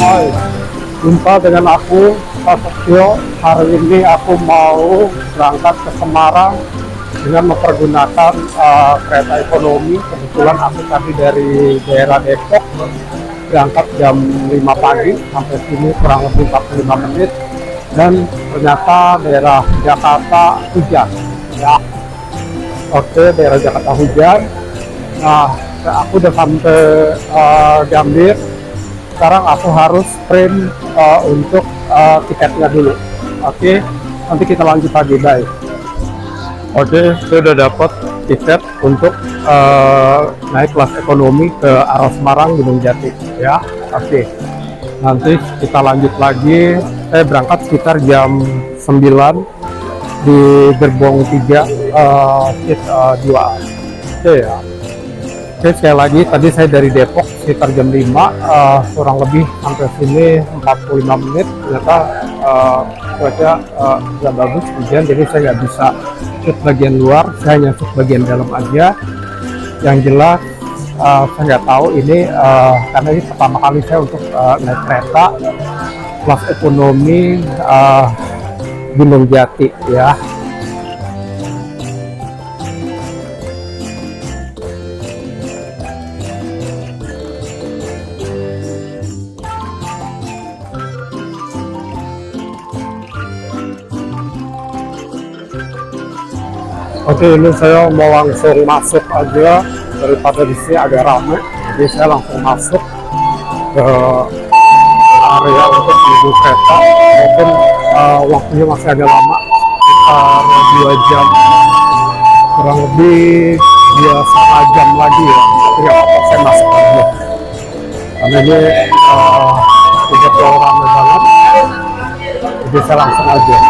Hai, jumpa dengan aku, Pak Setio. Hari ini aku mau berangkat ke Semarang dengan mempergunakan kereta ekonomi. Kebetulan aku tadi dari daerah Depok berangkat jam 5 pagi sampai sini kurang lebih 45 menit, dan ternyata daerah Jakarta hujan ya. Oke, daerah Jakarta hujan. Nah, aku udah sampai Gambir. Sekarang aku harus print untuk tiketnya dulu. Oke, nanti kita lanjut lagi, bye. Oke, saya udah dapat tiket untuk naik kelas ekonomi ke arah Semarang Gunung Jati ya. Oke, nanti kita lanjut lagi. Saya berangkat sekitar jam 9 di gerbong 3 seat 2A. Oke ya. Oke, sekali lagi tadi saya dari Depok sekitar jam 5, kurang lebih sampai sini 45 menit. Ternyata cuaca nggak bagus, hujan, jadi saya nggak bisa shoot bagian luar, saya hanya shoot bagian dalam aja. Yang jelas saya nggak tahu ini karena ini pertama kali saya untuk naik kereta kelas ekonomi Gunung Jati ya. Oke, ini saya mau langsung masuk aja daripada di sini agak ramai, jadi saya langsung masuk ke area untuk menuju kereta. Mungkin waktunya masih agak lama, sekitar 2 jam, kurang lebih 2,5 jam lagi ya. Tapi nggak apa-apa, saya masuk aja karena ini tidak terlalu ramai banget, jadi saya langsung aja ya.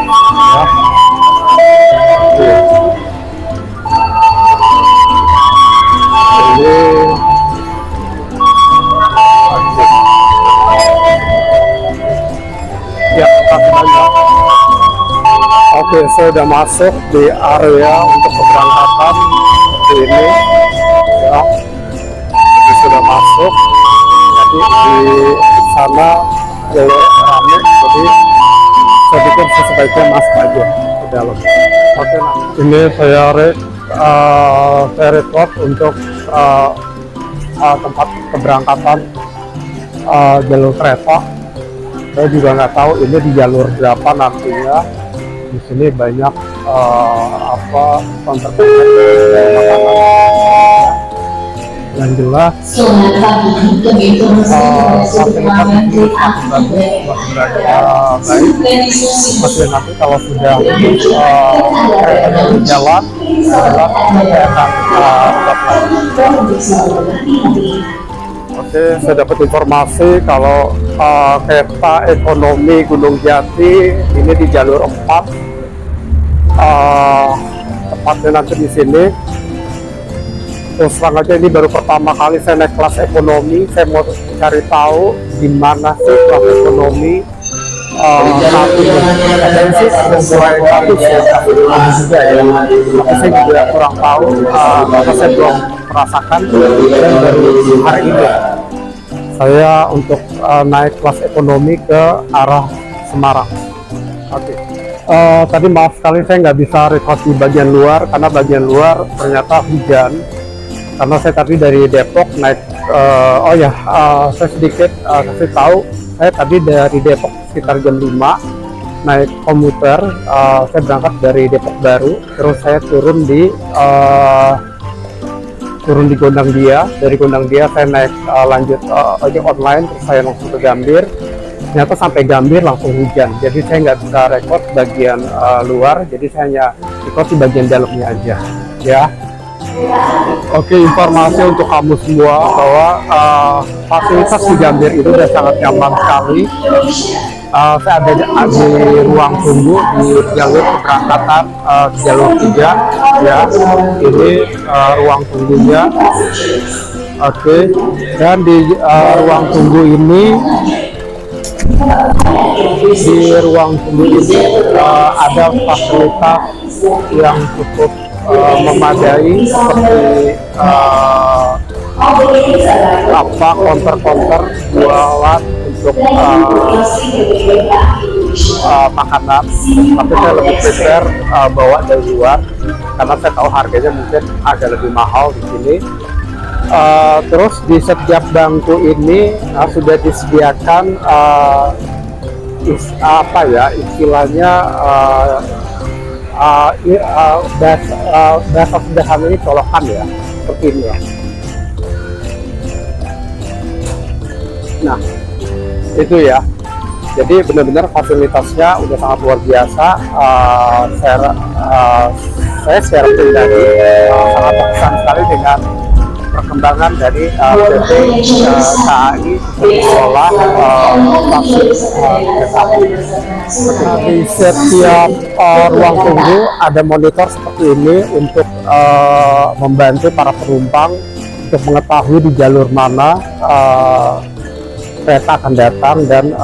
Ya, kasih banyak. Oke, saya sudah masuk di area untuk keberangkatan seperti ini ya. Jadi sudah masuk, jadi di sana jalur rame, jadi saya pikir sebaiknya masuk aja ke dalam. Oke, nah ini saya record untuk tempat keberangkatan jalur kereta. Saya juga nggak tahu ini di jalur berapa nantinya. Di sini banyak konter yang jelas. Masih nanti kalau sudah kereta berjalan, oke, saya dapat informasi kalau kereta ekonomi Gunung Jati ini di jalur 4, tepatnya nanti di sini. Terus terang aja ini baru pertama kali saya naik kelas ekonomi. Saya mau cari tahu di mana sih kelas ekonomi nanti. Katanya sih ada mulai bagus ya, juga ya. Tapi saya juga kurang tahu karena saya belum merasakan, dan baru hari ini saya untuk naik kelas ekonomi ke arah Semarang. Oke. Tadi maaf sekali saya nggak bisa record di bagian luar karena bagian luar ternyata hujan. Karena saya tadi dari Depok naik, saya sedikit kasih tahu, saya tadi dari Depok sekitar jam 5 naik komuter. Saya berangkat dari Depok Baru, terus saya turun di Gondang Dia. Dari Gondang Dia saya naik lanjut ojek online, terus saya langsung ke Gambir. Ternyata sampai Gambir langsung hujan, jadi saya nggak bisa record bagian luar, jadi saya hanya record di bagian dalamnya aja ya. Oke, informasi untuk kamu semua bahwa fasilitas di Gambir itu sudah sangat nyaman sekali. Saya ada di ruang tunggu di jalur keberangkatan jalur 3 ya. Ini ruang tunggunya. Oke, dan di ruang tunggu ini ada fasilitas yang cukup memadai, seperti konter-konter jualan untuk makanan, tapi saya lebih prefer bawa dari luar karena saya tahu harganya mungkin agak lebih mahal di sini. Terus di setiap bangku ini sudah disediakan apa ya istilahnya, bahasa sederhana ini colokan ya, seperti ini ya. Nah itu ya, jadi benar-benar fasilitasnya udah sangat luar biasa. Saya secara pribadi sangat terkesan sekali dengan perkembangan dari PT KAI mengelola di setiap ruang tunggu ada monitor seperti ini untuk membantu para penumpang untuk mengetahui di jalur mana kereta akan datang dan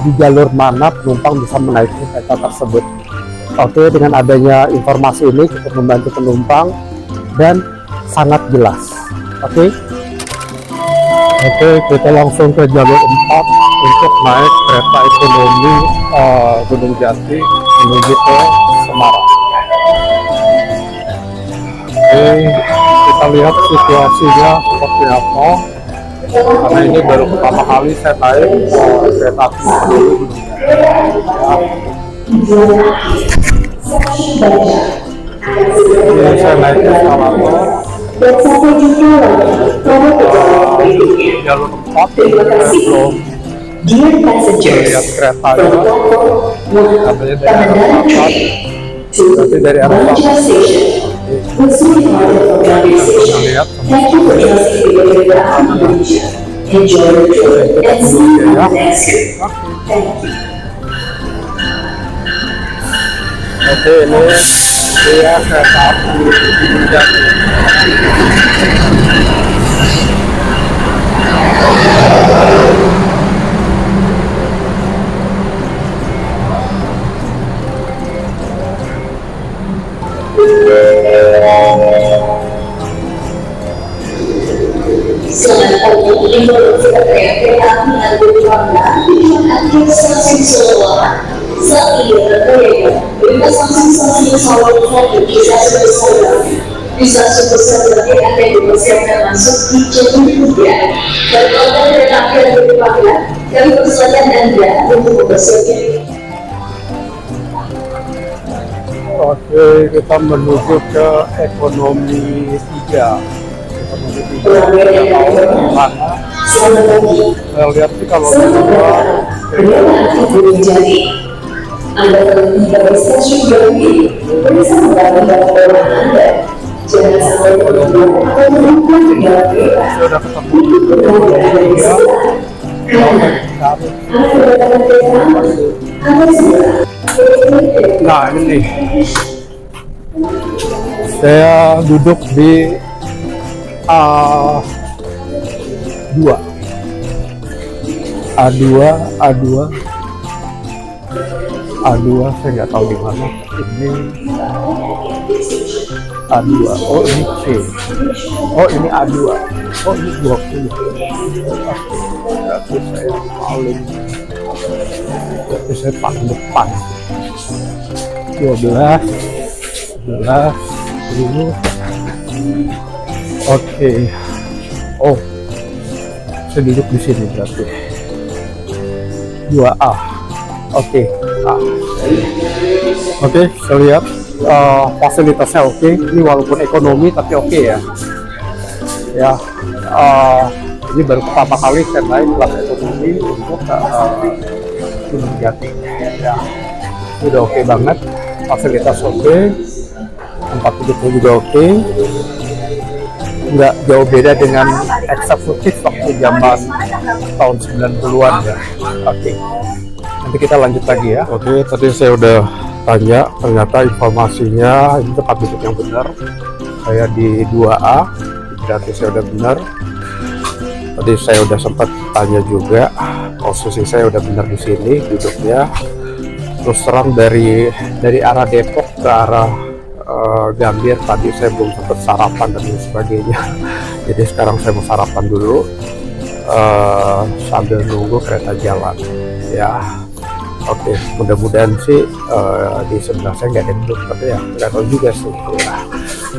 di jalur mana penumpang bisa menaiki kereta tersebut. Oke, dengan adanya informasi ini cukup membantu penumpang dan sangat jelas. Oke, kita langsung ke jalur 4 untuk naik kereta ekonomi Gunung Jati menuju ke Semarang. Oke, kita lihat situasinya seperti apa, karena ini baru pertama kali saya naik kereta api ekonomi Gunung Jati. Ini saya naik eskalator jalur 4, belum lihat keretanya, katanya dari arah selatan, tapi dari arah selatan kita lihat oke, ini dia kereta api Gunung Jati. Selamat pagi, informasi terkait kereta api angkutan Bangka tujuan akhir stasiun Solowangan. Saat ini terkait kereta stasiun Solowangan di stasiun Solowangan. Di stasiun Solowangan akan dipersiapkan masuk di jalur kemudian. Dan kalau kereta api angkutan Bangka, kami persilakan Anda untuk mempersiapkan. Oke, kita menuju ke ekonomi 3. Mana saya lihat sih kalau Anda perlu tiba di stasiun Gambir bersama barang-barang Anda. Jangan sampai terlupa atau melupakan tinggal kereta. sudah ketemu nah ini nih, saya duduk di A2 saya nggak tahu di mana ini. A2, oh ini C, oh ini A2, oh ini 20. Berarti saya paling, berarti saya paling depan. 12 10. Oke. Oh, saya duduk di sini berarti 2A. Oke. Oke, saya lihat fasilitasnya oke. Ini walaupun ekonomi tapi oke ya. Ya, ini baru pertama kali saya naik kelas ekonomi untuk Gunung Jati. Ya, udah oke banget. Fasilitas oke, tempat duduknya juga oke. Nggak jauh beda dengan eksekutif waktu zaman tahun 90-an ya. Oke, nanti kita lanjut lagi ya. Oke, tadi saya udah tanya, ternyata informasinya ini tempat duduk yang benar. Saya di 2A, berarti saya udah benar. Tadi saya udah sempat tanya juga, posisi saya udah benar di sini duduknya. Terus terang dari arah Depok ke arah Gambir tadi saya belum sempat sarapan dan sebagainya. Jadi sekarang saya mau sarapan dulu. sambil nunggu kereta jalan ya. Oke, mudah-mudahan sih di sebelah saya nggak ada yang duduk, tapi ya nggak tahu juga sih ya.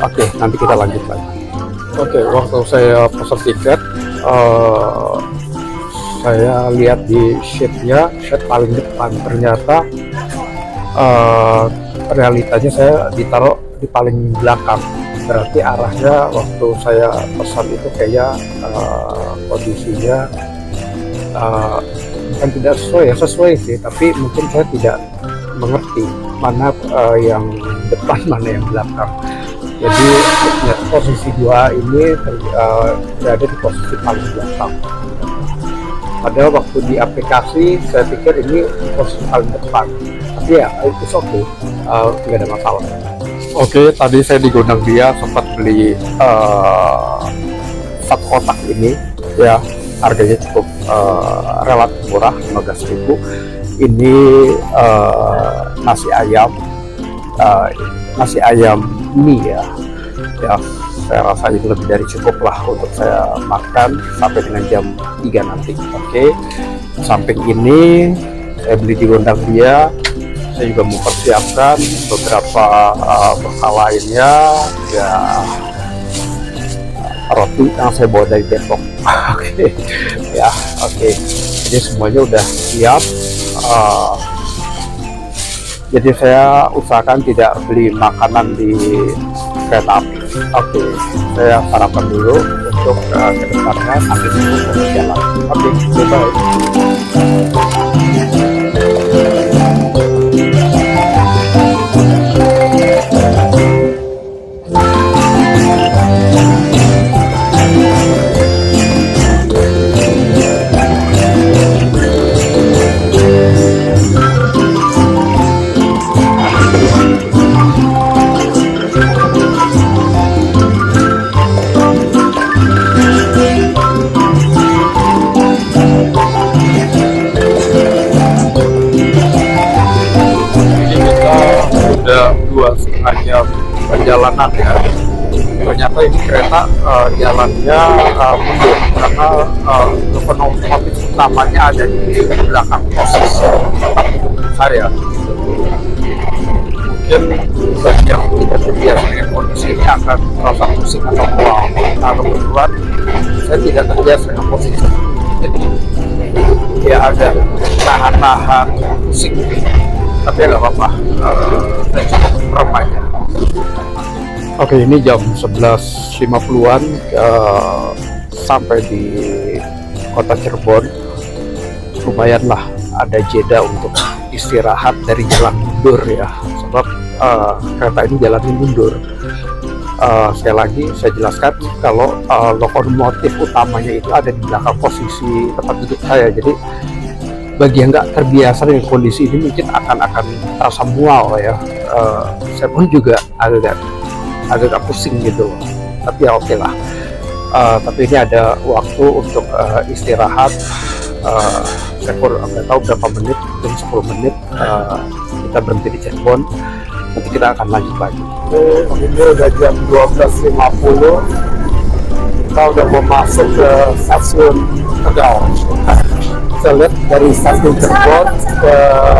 Oke, nanti kita lanjut lagi. Oke, waktu saya pesan tiket saya lihat di sheet paling depan, ternyata realitanya saya ditaruh di paling belakang. Berarti arahnya waktu saya pesan itu kayak kondisinya bukan tidak sesuai ya, sesuai sih, tapi mungkin saya tidak mengerti mana yang depan mana yang belakang. Jadi ya, posisi dua ini berada di posisi paling belakang. Padahal waktu di aplikasi saya pikir ini posisi paling depan, tapi ya itu oke, nggak ada masalah. Oke, tadi saya di Gondang Dia sempat beli satu kotak ini ya, harganya cukup relatif murah, 15.000. Ini nasi ayam mie ya. Saya rasa ini lebih dari cukup lah untuk saya makan sampai dengan jam 3 nanti. Oke, samping ini saya beli di Gondang Dia. Saya juga mempersiapkan beberapa bekal lainnya ya, roti yang saya bawa dari Depok. Oke ya, oke, jadi semuanya udah siap. Jadi saya usahakan tidak beli makanan di kereta api. Oke, saya sarapan dulu untuk kedepannya sambil menunggu jalan. Oke, bye. Udah 2,5 jam perjalanan ya. Ternyata ini kereta jalannya mundur karena lokomotif utamanya ada di belakang posisi tempat duduk saya. Mungkin bagi yang tidak terbiasa dengan kondisi ini akan merasa pusing atau mual. Nah, kebetulan saya tidak terbiasa dengan posisi ini, jadi ya agak nahan pusing. Tapi ya nggak apa-apa, saya cukup ramainya. Oke, ini jam 11.50-an sampai di kota Cirebon. Lumayan lah, ada jeda untuk istirahat dari jalan mundur ya, sebab kereta ini jalannya mundur. Sekali lagi saya jelaskan kalau lokomotif utamanya itu ada di belakang posisi tempat duduk saya. Jadi bagi yang nggak terbiasa dengan kondisi ini mungkin akan terasa mual ya. Saya pun juga agak pusing gitu, tapi ya oke lah. Tapi ini ada waktu untuk istirahat. Saya kurang nggak tahu berapa menit, mungkin 10 menit kita berhenti di Cirebon. Nanti kita akan lanjut lagi. Ini udah jam 12.50. Kita udah mau masuk ke stasiun Tegal. Saya lihat dari stasiun Cirebon ke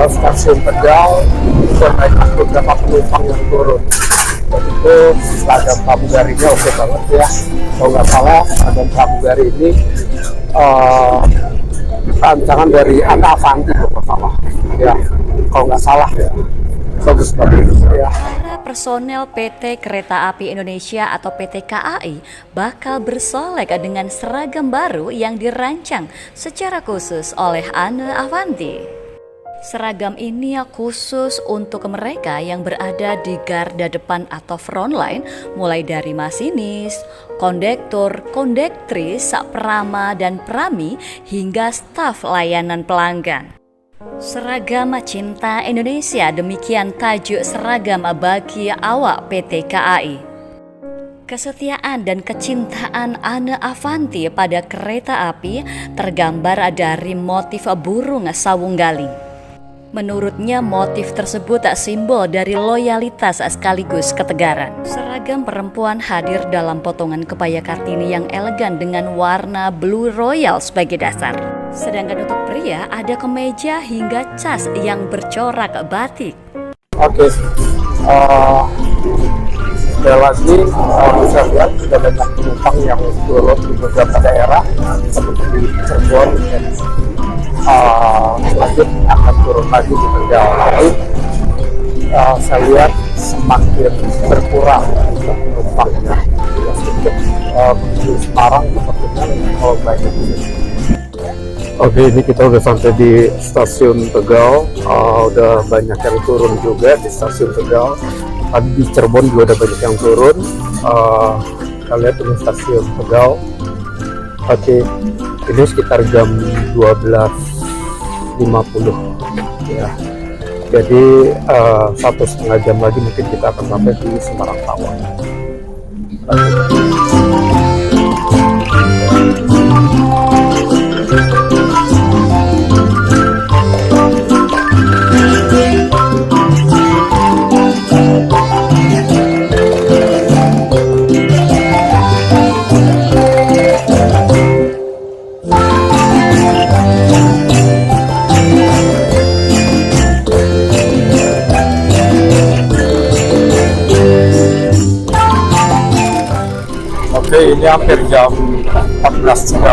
stasiun Tegal itu banyak beberapa penumpang yang turun. Dan itu seragam pramugarinya oke banget ya. Kalau nggak salah seragam pramugari ini rancangan dari Ana Avanti kalau nggak salah ya. Kalau nggak salah ya, bagus banget ya. Personel PT Kereta Api Indonesia atau PT KAI bakal bersolek dengan seragam baru yang dirancang secara khusus oleh Ana Avanti. Seragam ini khusus untuk mereka yang berada di garda depan atau frontline, mulai dari masinis, kondektur, kondektris, prama dan prami hingga staf layanan pelanggan. Seragam Cinta Indonesia, demikian tajuk seragam bagi awak PT KAI. Kesetiaan dan kecintaan Ana Avanti pada kereta api tergambar dari motif burung sawung galing. Menurutnya motif tersebut tak simbol dari loyalitas sekaligus ketegaran. Seragam perempuan hadir dalam potongan kebaya Kartini yang elegan dengan warna blue royal sebagai dasar. Sedangkan untuk pria ada kemeja hingga cas yang bercorak batik. Oke, sekali lagi saya lihat sudah banyak penumpang yang turun di beberapa daerah seperti di Cirebon dan lanjut akan turun lagi di Tegal. Tapi saya lihat semakin berkurang untuk penumpangnya. Sedikit di Semarang sepertinya kalau banyak di sini. Oke, ini kita udah sampai di stasiun Tegal. Udah banyak yang turun juga di stasiun Tegal. Tadi di Cirebon juga udah banyak yang turun. Kita lihat ini stasiun Tegal. Oke, ini sekitar jam 12.50 ya. Jadi 1,5 jam lagi mungkin kita akan sampai di Semarang Tawang. Oke, ini hampir jam 14.30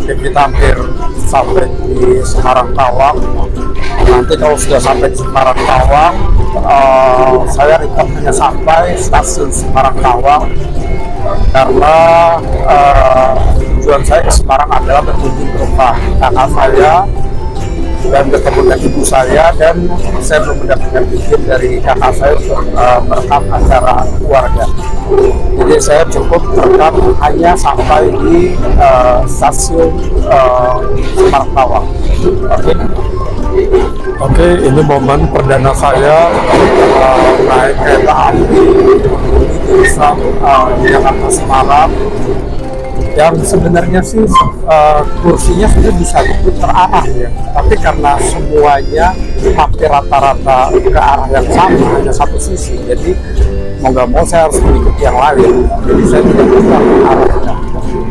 dan kita hampir sampai di Semarang Tawang. Nanti kalau sudah sampai di Semarang Tawang, saya record hanya sampai stasiun Semarang Tawang karena tujuan saya ke Semarang adalah berkunjung ke rumah kakak saya dan bertemu dengan ibu saya, dan saya belum mendapatkan izin dari kakak saya untuk merekam acara keluarga. Jadi saya cukup merekam hanya sampai di stasiun Semarang Tawang. Oke, ini momen perdana saya naik kereta api di Jakarta Semarang. Yang sebenarnya sih kursinya sudah bisa diputar arah ya, tapi karena semuanya hampir rata-rata ke arah yang sama, hanya satu sisi, jadi mau nggak mau saya harus mengikuti yang lain, jadi saya tidak bisa arahnya.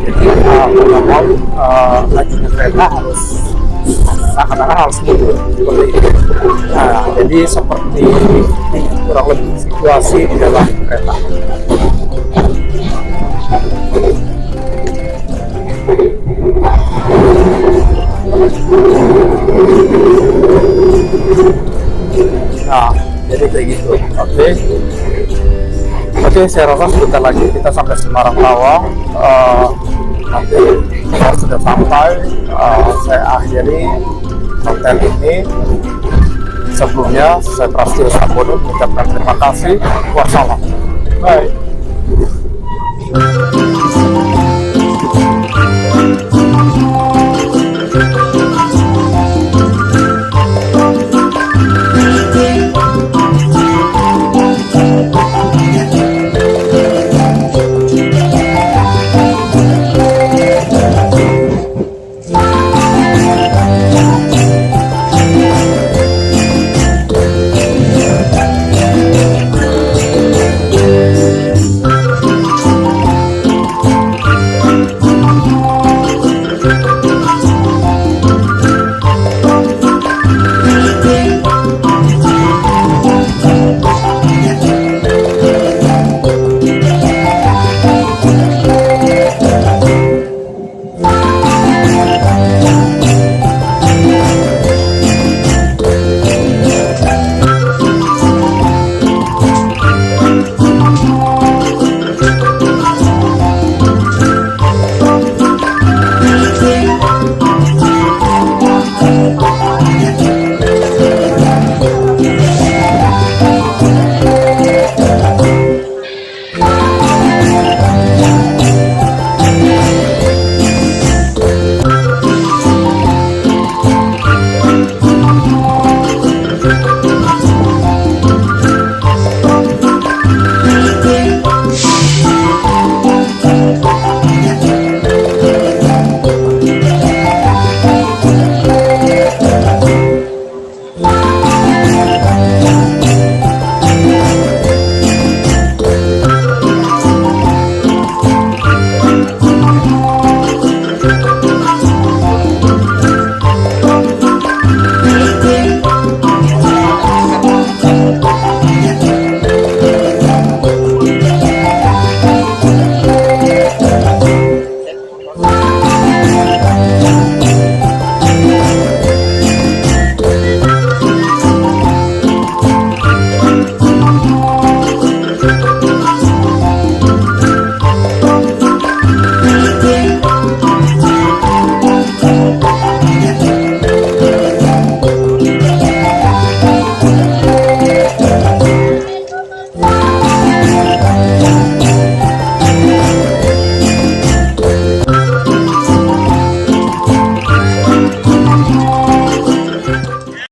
Jadi mau nggak mau lajunya kereta harus seakan-akan harus mundur seperti itu. Nah, jadi seperti ini kurang lebih situasi di dalam kereta. Nah, jadi kayak gitu. Oke, saya rasa sebentar lagi kita sampai Semarang Tawang. Nanti kalau sudah sampai, saya akhiri konten ini. Sebelumnya, saya Prasetyo Sambodo mengucapkan terima kasih. Wassalam. Bye.